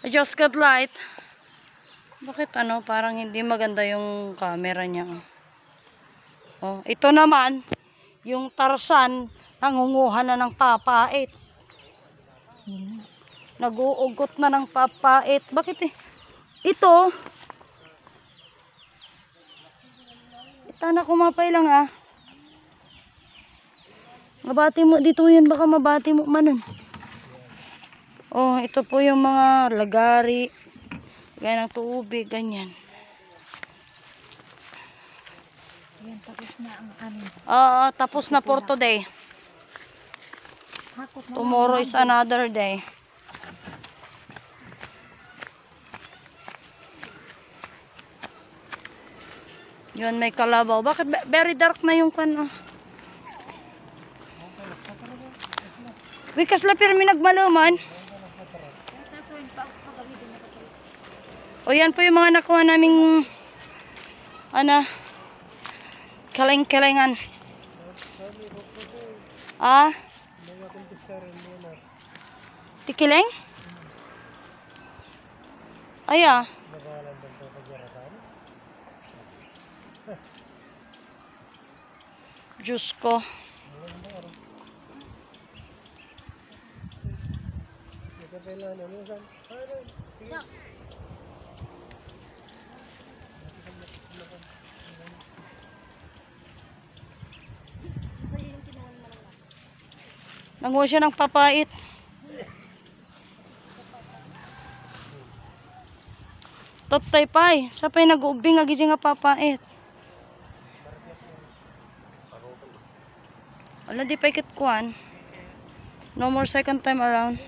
Adjust cut light. Bakit parang hindi maganda yung camera niya. Oh, ito naman yung Tarzan nangunguha na ng papait. Nag-uugot na ng papait. Bakit ito? Tana kumapay lang Mabati mo dito yun, baka mabati mo manon. Oh, ito po yung mga lagari. Gaya ng tubig, ganyan. Yan, tapos na ang amin. Tapos na for today. Tomorrow is another day. Yun, may kalabaw. Bakit very dark na yung kan? Wikas la pirmi nagmaluman. O yan po yung mga nakuha naming kaleng-kelengan. Tikileng? Aya. Diyos ko. Nanguha siya ng papait. Totay pay. Sa pay nag-ubing agi nga papait. Wala di pa ikit kuan. No more second time around.